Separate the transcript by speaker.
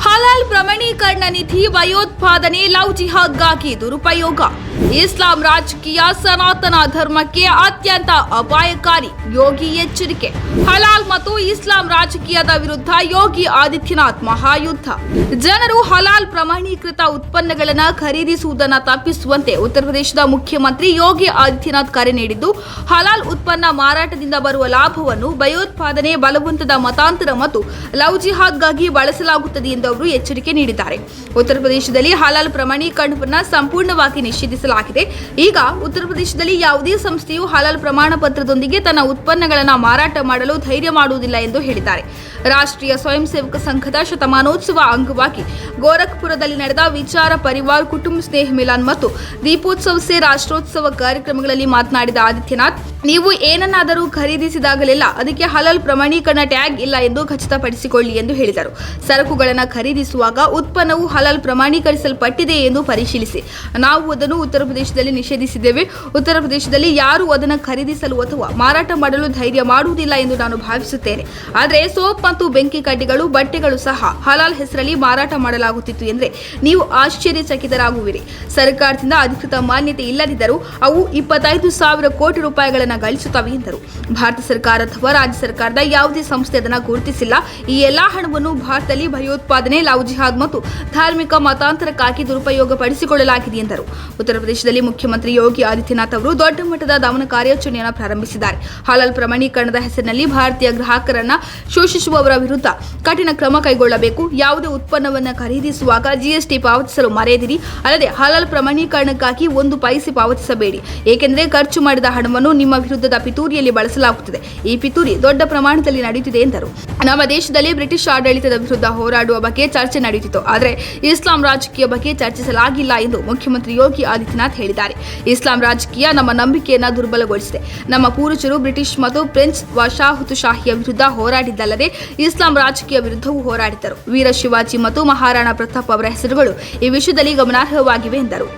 Speaker 1: ಹಲಾಲ್ ಪ್ರಮಾಣೀಕರಣ ನಿಧಿ ಭಯೋತ್ಪಾದನೆ ಲವ್ ಜಿಹಾದ್ಗಾಗಿ ದುರುಪಯೋಗ. ಇಸ್ಲಾಂ ರಾಜಕೀಯ ಸನಾತನ ಧರ್ಮಕ್ಕೆ ಅತ್ಯಂತ ಅಪಾಯಕಾರಿ. ಯೋಗಿ ಎಚ್ಚರಿಕೆ. ಹಲಾಲ್ ಮತ್ತು ಇಸ್ಲಾಂ ರಾಜಕೀಯದ ವಿರುದ್ಧ ಯೋಗಿ ಆದಿತ್ಯನಾಥ್ ಮಹಾಯುದ್ಧ. ಜನರು ಹಲಾಲ್ ಪ್ರಮಾಣೀಕೃತ ಉತ್ಪನ್ನಗಳನ್ನು ಖರೀದಿಸುವುದನ್ನು ತಪ್ಪಿಸುವಂತೆ ಉತ್ತರ ಪ್ರದೇಶದ ಮುಖ್ಯಮಂತ್ರಿ ಯೋಗಿ ಆದಿತ್ಯನಾಥ್ ಕರೆ ನೀಡಿದ್ದು, ಹಲಾಲ್ ಉತ್ಪನ್ನ ಮಾರಾಟದಿಂದ ಬರುವ ಲಾಭವನ್ನು ಭಯೋತ್ಪಾದನೆ, ಬಲವಂತದ ಮತಾಂತರ ಮತ್ತು ಲವ್ ಜಿಹಾದ್ಗಾಗಿ ಬಳಸಲಾಗುತ್ತದೆ ಎಂದು ಅವರು ಎಚ್ಚರಿಕೆ ನೀಡಿದ್ದಾರೆ. ಉತ್ತರ ಪ್ರದೇಶದಲ್ಲಿ ಹಲಾಲ್ ಪ್ರಮಾಣೀಕರಣವನ್ನು ಸಂಪೂರ್ಣವಾಗಿ ನಿಷೇಧಿಸಲಾಗಿದೆ. ಈಗ ಉತ್ತರ ಪ್ರದೇಶದಲ್ಲಿ ಯಾವುದೇ ಸಂಸ್ಥೆಯು ಹಲಾಲ್ ಪ್ರಮಾಣ ಪತ್ರದೊಂದಿಗೆ ತನ್ನ ಉತ್ಪನ್ನಗಳನ್ನು ಮಾರಾಟ ಮಾಡಲು ಧೈರ್ಯ ಮಾಡುವುದಿಲ್ಲ ಎಂದು ಹೇಳಿದ್ದಾರೆ. ರಾಷ್ಟ್ರೀಯ ಸ್ವಯಂ ಸೇವಕ ಸಂಘದ ಶತಮಾನೋತ್ಸವ ಅಂಗವಾಗಿ ಗೋರಖ್ಪುರದಲ್ಲಿ ನಡೆದ ವಿಚಾರ ಪರಿವಾರ್ ಕುಟುಂಬ ಸ್ನೇಹ ಮಿಲನ್ ಮತ್ತು ದೀಪೋತ್ಸವ ಸೇ ರಾಷ್ಟ್ರೋತ್ಸವ ಕಾರ್ಯಕ್ರಮಗಳಲ್ಲಿ ಮಾತನಾಡಿದ ಆದಿತ್ಯನಾಥ್, ನೀವು ಏನನ್ನಾದರೂ ಖರೀದಿಸಿದಾಗಲೆಲ್ಲ ಅದಕ್ಕೆ ಹಲಾಲ್ ಪ್ರಮಾಣೀಕರಣ ಟ್ಯಾಗ್ ಇಲ್ಲ ಎಂದು ಖಚಿತಪಡಿಸಿಕೊಳ್ಳಿ ಎಂದು ಹೇಳಿದರು. ಸರಕುಗಳನ್ನು ಖರೀದಿಸುವಾಗ ಉತ್ಪನ್ನವು ಹಲಾಲ್ ಪ್ರಮಾಣೀಕರಿಸಲ್ಪಟ್ಟಿದೆ ಎಂದು ಪರಿಶೀಲಿಸಿ. ನಾವು ಅದನ್ನು ಉತ್ತರ ಪ್ರದೇಶದಲ್ಲಿ ನಿಷೇಧಿಸಿದ್ದೇವೆ. ಉತ್ತರ ಪ್ರದೇಶದಲ್ಲಿ ಯಾರು ಅದನ್ನು ಖರೀದಿಸಲು ಅಥವಾ ಮಾರಾಟ ಮಾಡಲು ಧೈರ್ಯ ಮಾಡುವುದಿಲ್ಲ ಎಂದು ನಾನು ಭಾವಿಸುತ್ತೇನೆ. ಆದರೆ ಸೋಪ್ ಮತ್ತು ಬೆಂಕಿ ಕಡ್ಡಿಗಳು, ಬಟ್ಟೆಗಳು ಸಹ ಹಲಾಲ್ ಹೆಸರಲ್ಲಿ ಮಾರಾಟ ಮಾಡಲಾಗುತ್ತಿತ್ತು ಎಂದರೆ ನೀವು ಆಶ್ಚರ್ಯಚಕಿತರಾಗುವಿರಿ. ಸರ್ಕಾರದಿಂದ ಅಧಿಕೃತ ಮಾನ್ಯತೆ ಇಲ್ಲದಿದ್ದರೂ ಅವು 25,000 ಕೋಟಿ ರೂಪಾಯಿಗಳನ್ನು ಗಳಿಸುತ್ತವೆ ಎಂದರು. ಭಾರತ ಸರ್ಕಾರ ಅಥವಾ ರಾಜ್ಯ ಸರ್ಕಾರದ ಯಾವುದೇ ಸಂಸ್ಥೆ ಅದನ್ನು ಗುರುತಿಸಿಲ್ಲ. ಈ ಎಲ್ಲಾ ಹಣವನ್ನು ಭಾರತದಲ್ಲಿ ಭಯೋತ್ಪಾದನೆ, ಲವ್ ಜಿಹಾದ್ ಮತ್ತು ಧಾರ್ಮಿಕ ಮತಾಂತರಕ್ಕಾಗಿ ದುರುಪಯೋಗ ಪಡಿಸಿಕೊಳ್ಳಲಾಗಿದೆ ಎಂದರು. ಉತ್ತರ ಪ್ರದೇಶದಲ್ಲಿ ಮುಖ್ಯಮಂತ್ರಿ ಯೋಗಿ ಆದಿತ್ಯನಾಥ್ ಅವರು ದೊಡ್ಡ ಮಟ್ಟದ ದಮನ ಕಾರ್ಯಾಚರಣೆಯನ್ನು ಪ್ರಾರಂಭಿಸಿದ್ದಾರೆ. ಹಲಾಲ್ ಪ್ರಮಾಣೀಕರಣದ ಹೆಸರಿನಲ್ಲಿ ಭಾರತೀಯ ಗ್ರಾಹಕರನ್ನ ಶೋಷಿಸುವವರ ವಿರುದ್ಧ ಕಠಿಣ ಕ್ರಮ ಕೈಗೊಳ್ಳಬೇಕು. ಯಾವುದೇ ಉತ್ಪನ್ನವನ್ನು ಖರೀದಿಸುವಾಗ ಜಿಎಸ್ಟಿ ಪಾವತಿಸಲು ಮರೆಯದಿರಿ. ಅಲ್ಲದೆ ಹಲಾಲ್ ಪ್ರಮಾಣೀಕರಣಕ್ಕಾಗಿ 1 ಪೈಸೆ ಪಾವತಿಸಬೇಡಿ, ಏಕೆಂದರೆ ಖರ್ಚು ಮಾಡಿದ ಹಣವನ್ನು ನಿಮ್ಮ ವಿರುದ್ಧದ ಪಿತೂರಿಯಲ್ಲಿ ಬಳಸಲಾಗುತ್ತದೆ. ಈ ಪಿತೂರಿ ದೊಡ್ಡ ಪ್ರಮಾಣದಲ್ಲಿ ನಡೆಯುತ್ತಿದೆ ಎಂದರು. ನಮ್ಮ ದೇಶದಲ್ಲಿ ಬ್ರಿಟಿಷ್ ಆಡಳಿತದ ವಿರುದ್ಧ ಹೋರಾಡುವ ಬಗ್ಗೆ ಚರ್ಚೆ ನಡೆಯುತ್ತಿತ್ತು, ಆದರೆ ಇಸ್ಲಾಂ ರಾಜಕೀಯ ಬಗ್ಗೆ ಚರ್ಚಿಸಲಾಗಿಲ್ಲ ಎಂದು ಮುಖ್ಯಮಂತ್ರಿ ಯೋಗಿ ಆದಿತ್ಯನಾಥ್ ಹೇಳಿದ್ದಾರೆ. ಇಸ್ಲಾಂ ರಾಜಕೀಯ ನಮ್ಮ ನಂಬಿಕೆಯನ್ನು ದುರ್ಬಲಗೊಳಿಸಿದೆ. ನಮ್ಮ ಪೂರ್ವಜರು ಬ್ರಿಟಿಷ್ ಮತ್ತು ಫ್ರೆಂಚ್ ವಸಾಹತುಶಾಹಿಯ ವಿರುದ್ಧ ಹೋರಾಡಿದ್ದಲ್ಲದೆ ಇಸ್ಲಾಂ ರಾಜಕೀಯ ವಿರುದ್ಧವೂ ಹೋರಾಡಿದ್ದರು. ವೀರ ಶಿವಾಜಿ ಮತ್ತು ಮಹಾರಾಣಾ ಪ್ರತಾಪ್ ಅವರ ಹೆಸರುಗಳು ಈ ವಿಷಯದಲ್ಲಿ ಗಮನಾರ್ಹವಾಗಿವೆ ಎಂದರು.